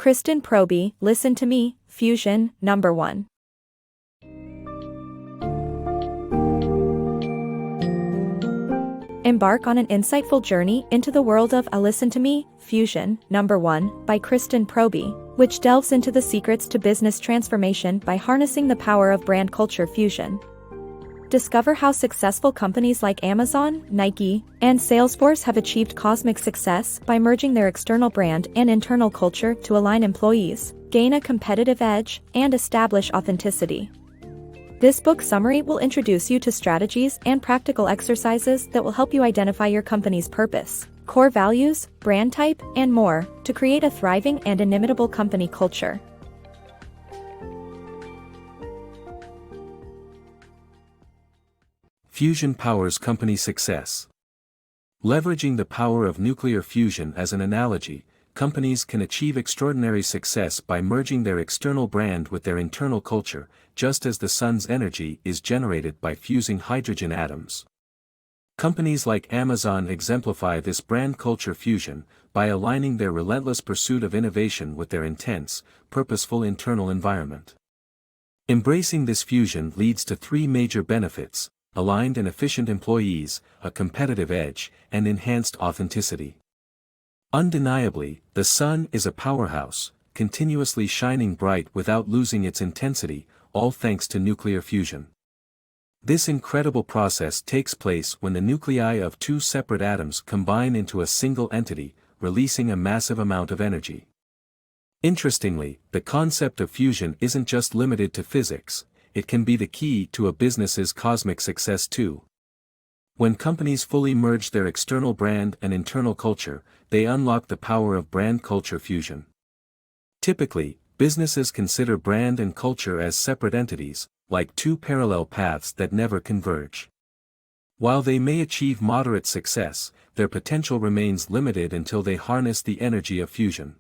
Kristen Proby, Listen to Me, Fusion, number 1. Embark on an insightful journey into the world of Listen to Me, Fusion, number 1, by Kristen Proby, which delves into the secrets to business transformation by harnessing the power of brand culture fusion. Discover how successful companies like Amazon, Nike, and Salesforce have achieved cosmic success by merging their external brand and internal culture to align employees, gain a competitive edge, and establish authenticity. This book summary will introduce you to strategies and practical exercises that will help you identify your company's purpose, core values, brand type, and more, to create a thriving and inimitable company culture. Fusion powers company success. Leveraging the power of nuclear fusion as an analogy, companies can achieve extraordinary success by merging their external brand with their internal culture, just as the sun's energy is generated by fusing hydrogen atoms. Companies like Amazon exemplify this brand culture fusion by aligning their relentless pursuit of innovation with their intense, purposeful internal environment. Embracing this fusion leads to 3 major benefits: aligned and efficient employees, a competitive edge, and enhanced authenticity. Undeniably, the sun is a powerhouse, continuously shining bright without losing its intensity, all thanks to nuclear fusion. This incredible process takes place when the nuclei of 2 separate atoms combine into a single entity, releasing a massive amount of energy. Interestingly, the concept of fusion isn't just limited to physics, it can be the key to a business's cosmic success too. When companies fully merge their external brand and internal culture, they unlock the power of brand culture fusion. Typically, businesses consider brand and culture as separate entities, like 2 parallel paths that never converge. While they may achieve moderate success, their potential remains limited until they harness the energy of fusion.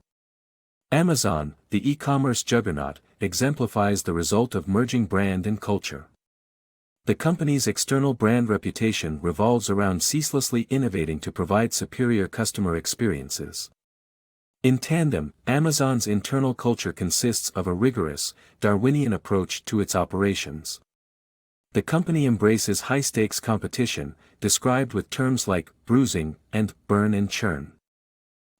Amazon, the e-commerce juggernaut, exemplifies the result of merging brand and culture. The company's external brand reputation revolves around ceaselessly innovating to provide superior customer experiences. In tandem, Amazon's internal culture consists of a rigorous, Darwinian approach to its operations. The company embraces high-stakes competition, described with terms like bruising and burn and churn.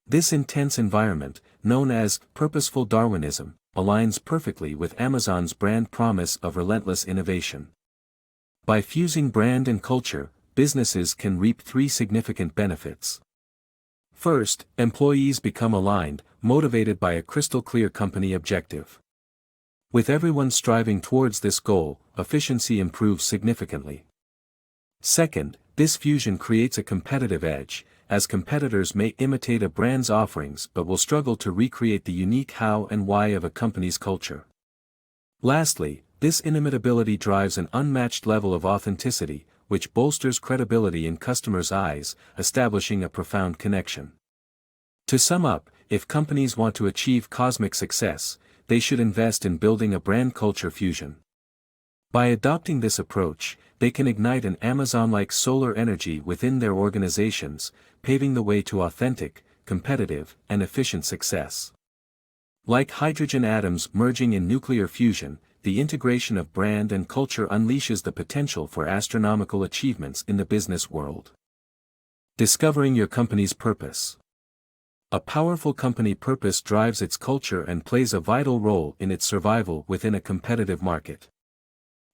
This intense environment, known as purposeful Darwinism, aligns perfectly with Amazon's brand promise of relentless innovation. By fusing brand and culture, businesses can reap 3 significant benefits. First, employees become aligned, motivated by a crystal-clear company objective. With everyone striving towards this goal, efficiency improves significantly. Second, this fusion creates a competitive edge, as competitors may imitate a brand's offerings but will struggle to recreate the unique how and why of a company's culture. Lastly, this inimitability drives an unmatched level of authenticity, which bolsters credibility in customers' eyes, establishing a profound connection. To sum up, if companies want to achieve cosmic success, they should invest in building a brand culture fusion. By adopting this approach, they can ignite an Amazon-like solar energy within their organizations, paving the way to authentic, competitive, and efficient success. Like hydrogen atoms merging in nuclear fusion, the integration of brand and culture unleashes the potential for astronomical achievements in the business world. Discovering your company's purpose. A powerful company purpose drives its culture and plays a vital role in its survival within a competitive market.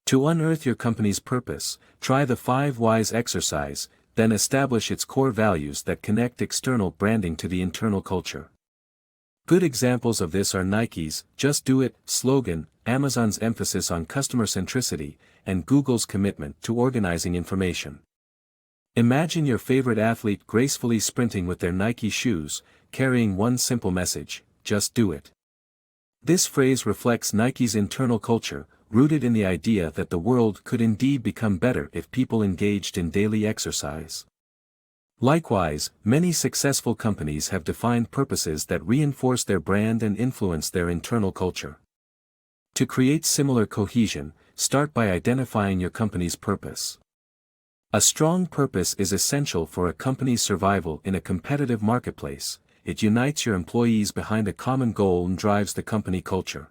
To unearth your company's purpose, try the 5 whys exercise, then establish its core values that connect external branding to the internal culture. Good examples of this are Nike's "Just Do It" slogan, Amazon's emphasis on customer centricity, and Google's commitment to organizing information. Imagine your favorite athlete gracefully sprinting with their Nike shoes, carrying one simple message: just do it. This phrase reflects Nike's internal culture, rooted in the idea that the world could indeed become better if people engaged in daily exercise. Likewise, many successful companies have defined purposes that reinforce their brand and influence their internal culture. To create similar cohesion, start by identifying your company's purpose. A strong purpose is essential for a company's survival in a competitive marketplace, it unites your employees behind a common goal and drives the company culture.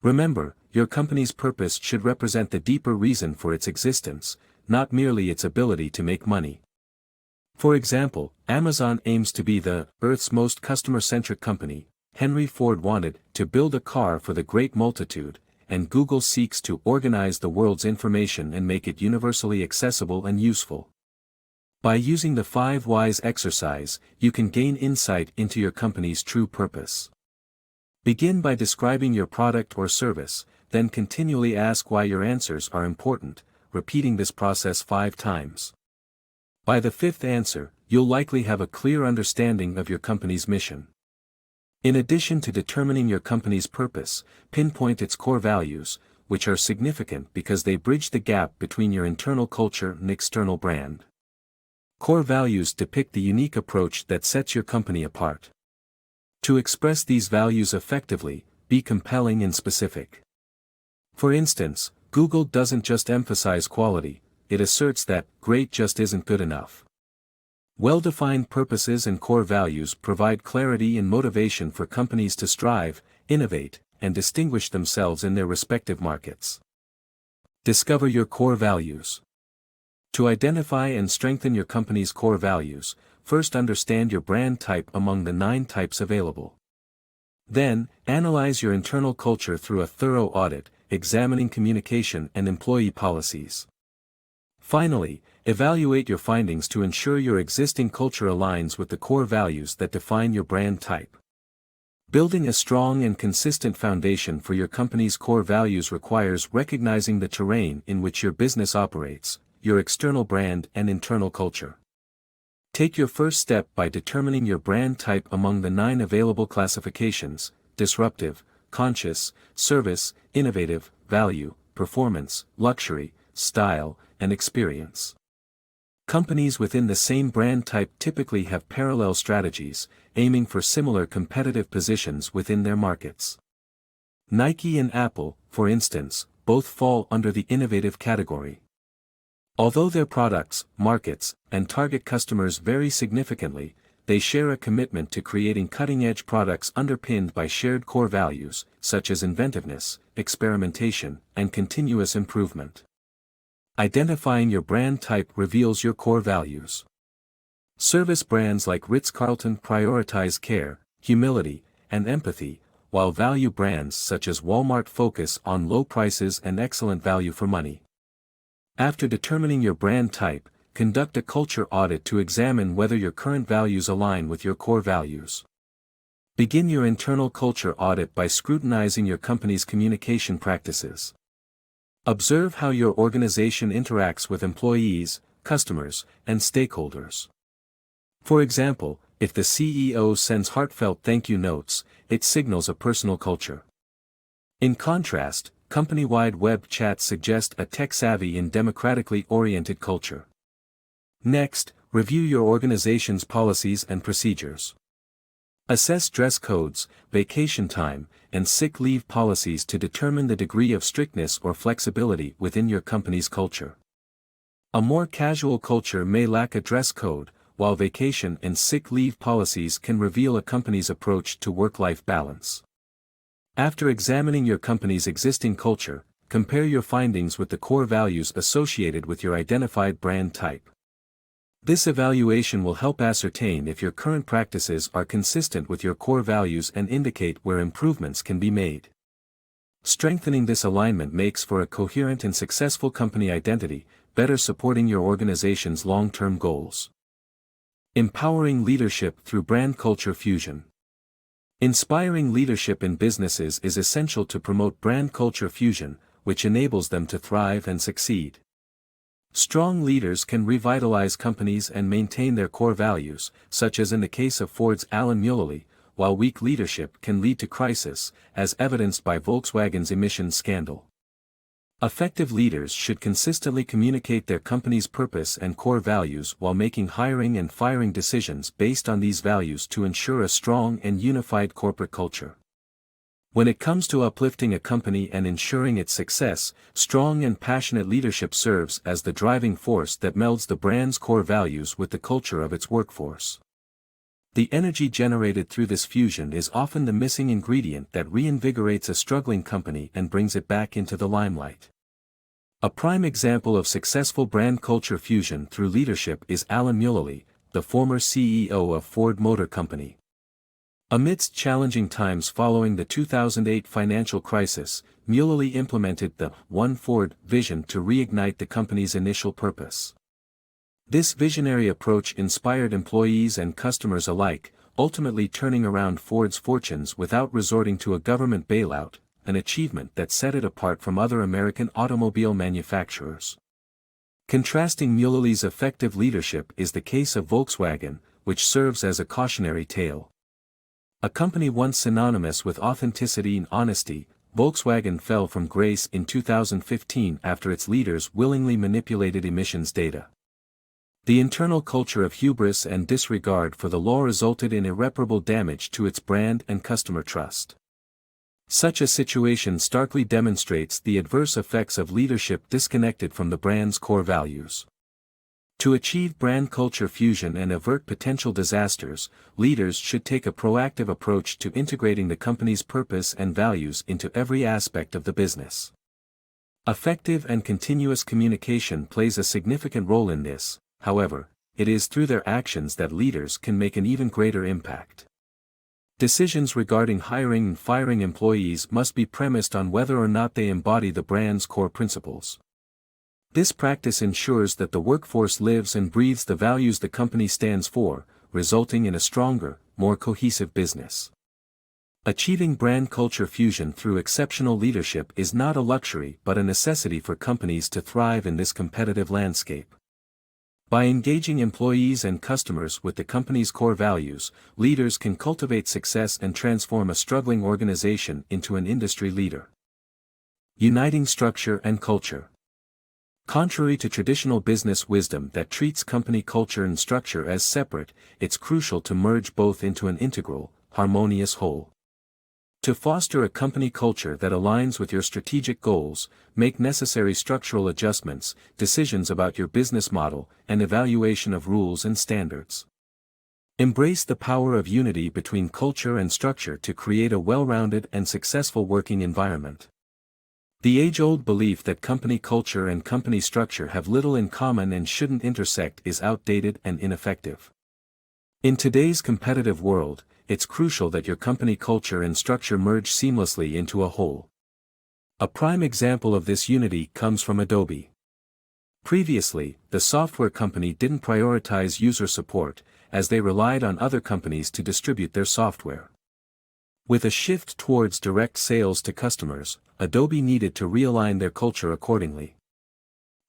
Remember, your company's purpose should represent the deeper reason for its existence, not merely its ability to make money. For example, Amazon aims to be the Earth's most customer-centric company. Henry Ford wanted to build a car for the great multitude, and Google seeks to organize the world's information and make it universally accessible and useful. By using the 5 Whys exercise, you can gain insight into your company's true purpose. Begin by describing your product or service, then continually ask why your answers are important, repeating this process 5 times. By the 5th answer, you'll likely have a clear understanding of your company's mission. In addition to determining your company's purpose, pinpoint its core values, which are significant because they bridge the gap between your internal culture and external brand. Core values depict the unique approach that sets your company apart. To express these values effectively, be compelling and specific. For instance, Google doesn't just emphasize quality, it asserts that great just isn't good enough. Well-defined purposes and core values provide clarity and motivation for companies to strive, innovate, and distinguish themselves in their respective markets. Discover your core values. To identify and strengthen your company's core values, first understand your brand type among the 9 types available. Then, analyze your internal culture through a thorough audit, examining communication and employee policies. Finally, evaluate your findings to ensure your existing culture aligns with the core values that define your brand type. Building a strong and consistent foundation for your company's core values requires recognizing the terrain in which your business operates, your external brand and internal culture. Take your first step by determining your brand type among the 9 available classifications: disruptive, conscious, service, innovative, value, performance, luxury, style, and experience. Companies within the same brand type typically have parallel strategies, aiming for similar competitive positions within their markets. Nike and Apple, for instance, both fall under the innovative category. Although their products, markets, and target customers vary significantly, they share a commitment to creating cutting-edge products underpinned by shared core values, such as inventiveness, experimentation, and continuous improvement. Identifying your brand type reveals your core values. Service brands like Ritz-Carlton prioritize care, humility, and empathy, while value brands such as Walmart focus on low prices and excellent value for money. After determining your brand type, conduct a culture audit to examine whether your current values align with your core values. Begin your internal culture audit by scrutinizing your company's communication practices. Observe how your organization interacts with employees, customers, and stakeholders. For example, if the CEO sends heartfelt thank you notes, it signals a personal culture. In contrast, company-wide web chats suggest a tech-savvy and democratically oriented culture. Next, review your organization's policies and procedures. Assess dress codes, vacation time, and sick leave policies to determine the degree of strictness or flexibility within your company's culture. A more casual culture may lack a dress code, while vacation and sick leave policies can reveal a company's approach to work-life balance. After examining your company's existing culture, compare your findings with the core values associated with your identified brand type. This evaluation will help ascertain if your current practices are consistent with your core values and indicate where improvements can be made. Strengthening this alignment makes for a coherent and successful company identity, better supporting your organization's long-term goals. Empowering leadership through brand culture fusion. Inspiring leadership in businesses is essential to promote brand culture fusion, which enables them to thrive and succeed. Strong leaders can revitalize companies and maintain their core values, such as in the case of Ford's Alan Mulally, while weak leadership can lead to crisis, as evidenced by Volkswagen's emissions scandal. Effective leaders should consistently communicate their company's purpose and core values while making hiring and firing decisions based on these values to ensure a strong and unified corporate culture. When it comes to uplifting a company and ensuring its success, strong and passionate leadership serves as the driving force that melds the brand's core values with the culture of its workforce. The energy generated through this fusion is often the missing ingredient that reinvigorates a struggling company and brings it back into the limelight. A prime example of successful brand culture fusion through leadership is Alan Mulally, the former CEO of Ford Motor Company. Amidst challenging times following the 2008 financial crisis, Mulally implemented the One Ford vision to reignite the company's initial purpose. This visionary approach inspired employees and customers alike, ultimately turning around Ford's fortunes without resorting to a government bailout, an achievement that set it apart from other American automobile manufacturers. Contrasting Mulally's effective leadership is the case of Volkswagen, which serves as a cautionary tale. A company once synonymous with authenticity and honesty, Volkswagen fell from grace in 2015 after its leaders willingly manipulated emissions data. The internal culture of hubris and disregard for the law resulted in irreparable damage to its brand and customer trust. Such a situation starkly demonstrates the adverse effects of leadership disconnected from the brand's core values. To achieve brand culture fusion and avert potential disasters, leaders should take a proactive approach to integrating the company's purpose and values into every aspect of the business. Effective and continuous communication plays a significant role in this. However, it is through their actions that leaders can make an even greater impact. Decisions regarding hiring and firing employees must be premised on whether or not they embody the brand's core principles. This practice ensures that the workforce lives and breathes the values the company stands for, resulting in a stronger, more cohesive business. Achieving brand culture fusion through exceptional leadership is not a luxury but a necessity for companies to thrive in this competitive landscape. By engaging employees and customers with the company's core values, leaders can cultivate success and transform a struggling organization into an industry leader. Uniting structure and culture. Contrary to traditional business wisdom that treats company culture and structure as separate, it's crucial to merge both into an integral, harmonious whole. To foster a company culture that aligns with your strategic goals, make necessary structural adjustments, decisions about your business model, and evaluation of rules and standards. Embrace the power of unity between culture and structure to create a well-rounded and successful working environment. The age-old belief that company culture and company structure have little in common and shouldn't intersect is outdated and ineffective. In today's competitive world, it's crucial that your company culture and structure merge seamlessly into a whole. A prime example of this unity comes from Adobe. Previously, the software company didn't prioritize user support, as they relied on other companies to distribute their software. With a shift towards direct sales to customers, Adobe needed to realign their culture accordingly.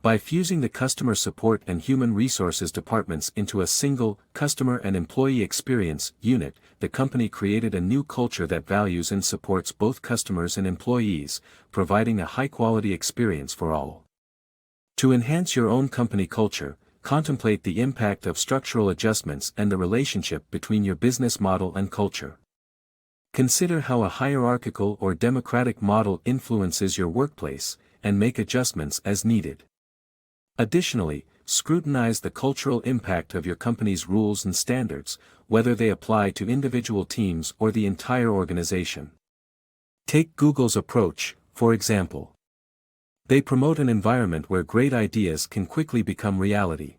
By fusing the customer support and human resources departments into a single, customer and employee experience unit, the company created a new culture that values and supports both customers and employees, providing a high-quality experience for all. To enhance your own company culture, contemplate the impact of structural adjustments and the relationship between your business model and culture. Consider how a hierarchical or democratic model influences your workplace, and make adjustments as needed. Additionally, scrutinize the cultural impact of your company's rules and standards, whether they apply to individual teams or the entire organization. Take Google's approach, for example. They promote an environment where great ideas can quickly become reality.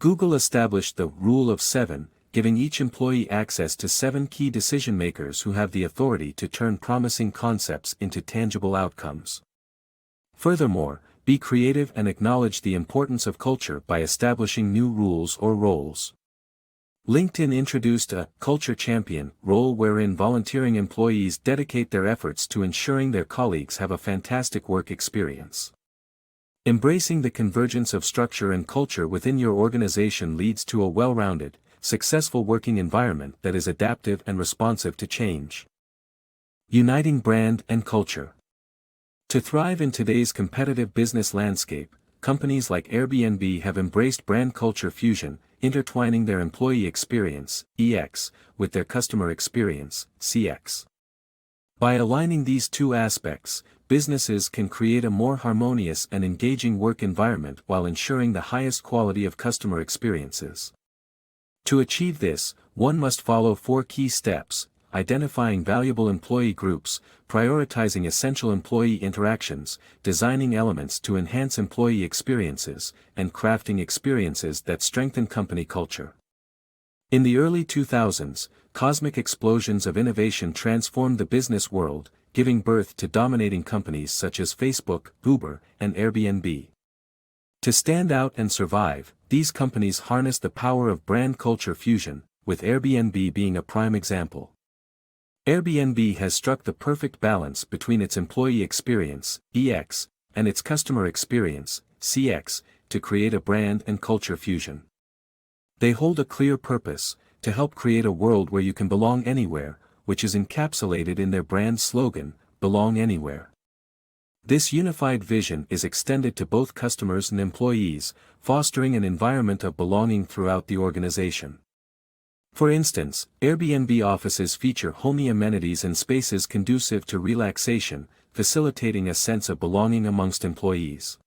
Google established the Rule of 7, giving each employee access to 7 key decision-makers who have the authority to turn promising concepts into tangible outcomes. Furthermore, be creative and acknowledge the importance of culture by establishing new rules or roles. LinkedIn introduced a Culture Champion role wherein volunteering employees dedicate their efforts to ensuring their colleagues have a fantastic work experience. Embracing the convergence of structure and culture within your organization leads to a well-rounded, successful working environment that is adaptive and responsive to change. Uniting brand and culture. To thrive in today's competitive business landscape, companies like Airbnb have embraced brand culture fusion, intertwining their employee experience, EX, with their customer experience, CX. By aligning these two aspects, businesses can create a more harmonious and engaging work environment while ensuring the highest quality of customer experiences. To achieve this, one must follow 4 key steps: identifying valuable employee groups, prioritizing essential employee interactions, designing elements to enhance employee experiences, and crafting experiences that strengthen company culture. In the early 2000s, cosmic explosions of innovation transformed the business world, giving birth to dominating companies such as Facebook, Uber, and Airbnb. To stand out and survive, these companies harnessed the power of brand culture fusion, with Airbnb being a prime example. Airbnb has struck the perfect balance between its employee experience, EX, and its customer experience, CX, to create a brand and culture fusion. They hold a clear purpose: to help create a world where you can belong anywhere, which is encapsulated in their brand slogan, "Belong Anywhere." This unified vision is extended to both customers and employees, fostering an environment of belonging throughout the organization. For instance, Airbnb offices feature homey amenities and spaces conducive to relaxation, facilitating a sense of belonging amongst employees.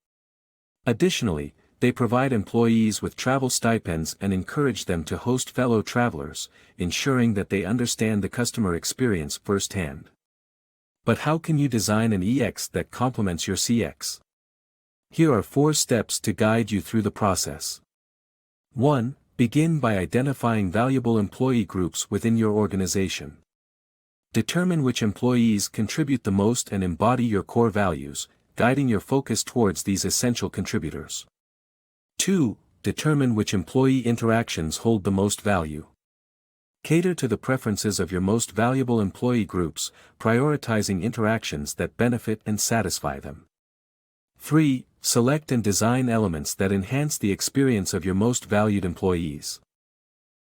Additionally, they provide employees with travel stipends and encourage them to host fellow travelers, ensuring that they understand the customer experience firsthand. But how can you design an EX that complements your CX? Here are 4 steps to guide you through the process. 1. Begin by identifying valuable employee groups within your organization. Determine which employees contribute the most and embody your core values, guiding your focus towards these essential contributors. 2. Determine which employee interactions hold the most value. Cater to the preferences of your most valuable employee groups, prioritizing interactions that benefit and satisfy them. 3. Select and design elements that enhance the experience of your most valued employees.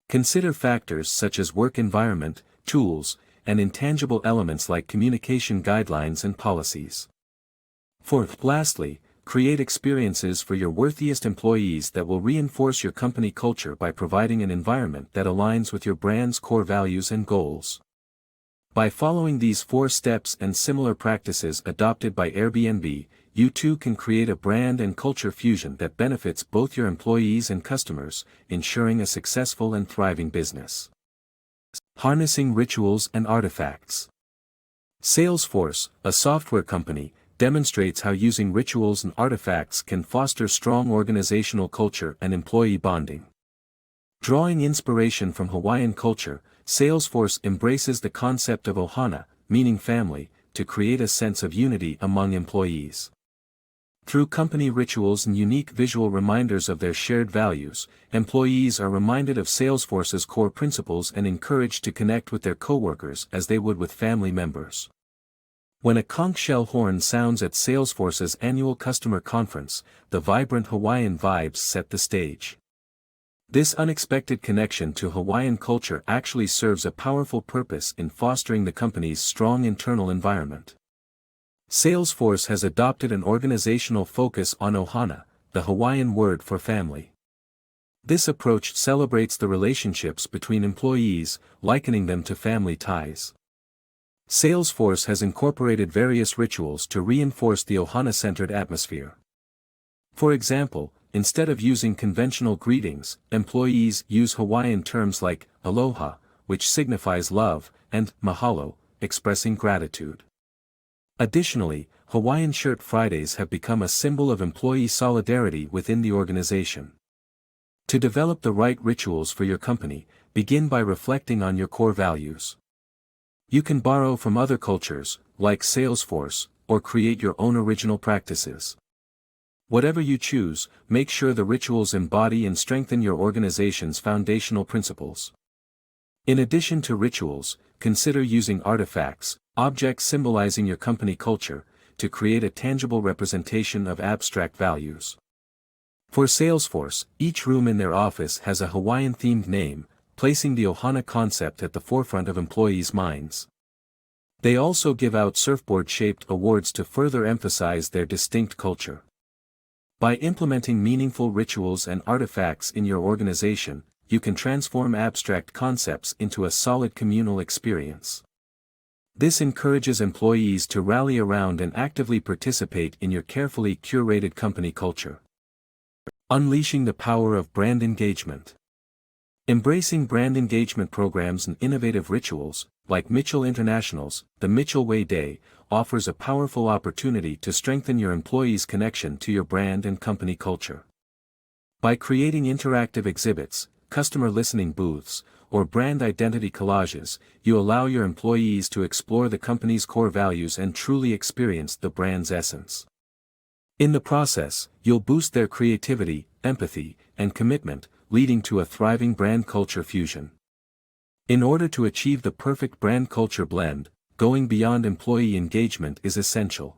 Consider factors such as work environment, tools, and intangible elements like communication guidelines and policies. 4. Lastly, create experiences for your worthiest employees that will reinforce your company culture by providing an environment that aligns with your brand's core values and goals. By following these 4 steps and similar practices adopted by Airbnb, you too can create a brand and culture fusion that benefits both your employees and customers, ensuring a successful and thriving business. Harnessing rituals and artifacts. Salesforce, a software company, demonstrates how using rituals and artifacts can foster strong organizational culture and employee bonding. Drawing inspiration from Hawaiian culture, Salesforce embraces the concept of ohana, meaning family, to create a sense of unity among employees. Through company rituals and unique visual reminders of their shared values, employees are reminded of Salesforce's core principles and encouraged to connect with their coworkers as they would with family members. When a conch shell horn sounds at Salesforce's annual customer conference, the vibrant Hawaiian vibes set the stage. This unexpected connection to Hawaiian culture actually serves a powerful purpose in fostering the company's strong internal environment. Salesforce has adopted an organizational focus on ohana, the Hawaiian word for family. This approach celebrates the relationships between employees, likening them to family ties. Salesforce has incorporated various rituals to reinforce the ohana-centered atmosphere. For example, instead of using conventional greetings, employees use Hawaiian terms like aloha, which signifies love, and mahalo, expressing gratitude. Additionally, Hawaiian Shirt Fridays have become a symbol of employee solidarity within the organization. To develop the right rituals for your company, begin by reflecting on your core values. You can borrow from other cultures, like Salesforce, or create your own original practices. Whatever you choose, make sure the rituals embody and strengthen your organization's foundational principles. In addition to rituals, consider using artifacts, objects symbolizing your company culture, to create a tangible representation of abstract values. For Salesforce, each room in their office has a Hawaiian-themed name, placing the ohana concept at the forefront of employees' minds. They also give out surfboard-shaped awards to further emphasize their distinct culture. By implementing meaningful rituals and artifacts in your organization, you can transform abstract concepts into a solid communal experience. This encourages employees to rally around and actively participate in your carefully curated company culture. Unleashing the power of brand engagement. Embracing brand engagement programs and innovative rituals, like Mitchell International's The Mitchell Way Day, offers a powerful opportunity to strengthen your employees' connection to your brand and company culture. By creating interactive exhibits, customer listening booths, or brand identity collages, you allow your employees to explore the company's core values and truly experience the brand's essence. In the process, you'll boost their creativity, empathy, and commitment, leading to a thriving brand culture fusion. In order to achieve the perfect brand culture blend, going beyond employee engagement is essential.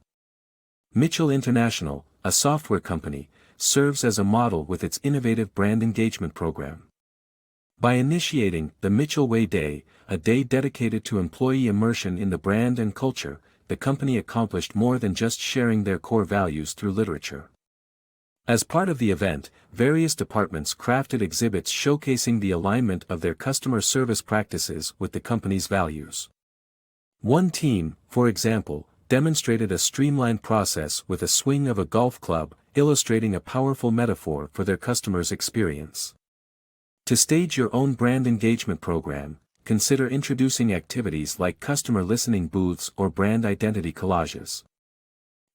Mitchell International, a software company, serves as a model with its innovative brand engagement program. By initiating the Mitchell Way Day, a day dedicated to employee immersion in the brand and culture, the company accomplished more than just sharing their core values through literature. As part of the event, various departments crafted exhibits showcasing the alignment of their customer service practices with the company's values. One team, for example, demonstrated a streamlined process with a swing of a golf club, illustrating a powerful metaphor for their customers' experience. To stage your own brand engagement program, consider introducing activities like customer listening booths or brand identity collages.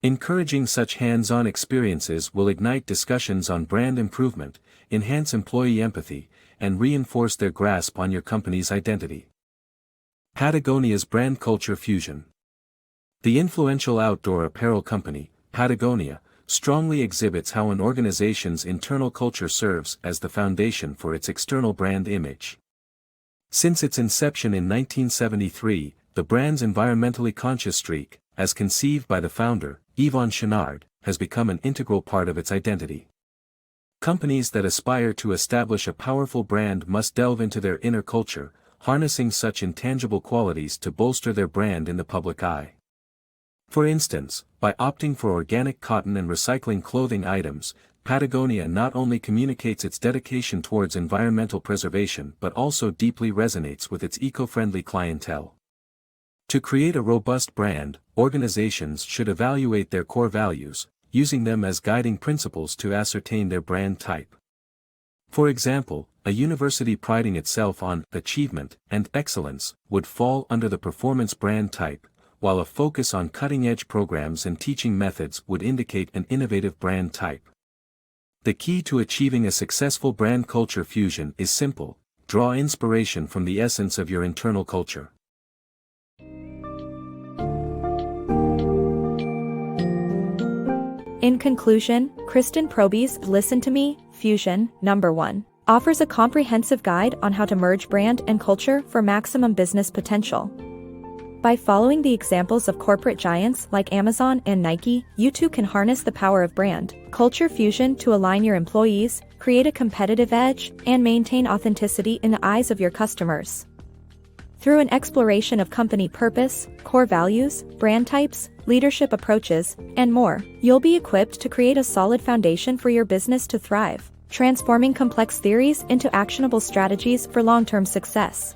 Encouraging such hands-on experiences will ignite discussions on brand improvement, enhance employee empathy, and reinforce their grasp on your company's identity. Patagonia's brand culture fusion. The influential outdoor apparel company, Patagonia, strongly exhibits how an organization's internal culture serves as the foundation for its external brand image. Since its inception in 1973, the brand's environmentally conscious streak, as conceived by the founder, Yvon Chouinard, has become an integral part of its identity. Companies that aspire to establish a powerful brand must delve into their inner culture, harnessing such intangible qualities to bolster their brand in the public eye. For instance, by opting for organic cotton and recycling clothing items, Patagonia not only communicates its dedication towards environmental preservation but also deeply resonates with its eco-friendly clientele. To create a robust brand, organizations should evaluate their core values, using them as guiding principles to ascertain their brand type. For example, a university priding itself on achievement and excellence would fall under the performance brand type, while a focus on cutting-edge programs and teaching methods would indicate an innovative brand type. The key to achieving a successful brand culture fusion is simple: draw inspiration from the essence of your internal culture. In conclusion, Kristen Proby's Listen to Me, Fusion, number 1, offers a comprehensive guide on how to merge brand and culture for maximum business potential. By following the examples of corporate giants like Amazon and Nike, you too can harness the power of brand culture fusion to align your employees, create a competitive edge, and maintain authenticity in the eyes of your customers. Through an exploration of company purpose, core values, brand types, leadership approaches, and more, you'll be equipped to create a solid foundation for your business to thrive, transforming complex theories into actionable strategies for long-term success.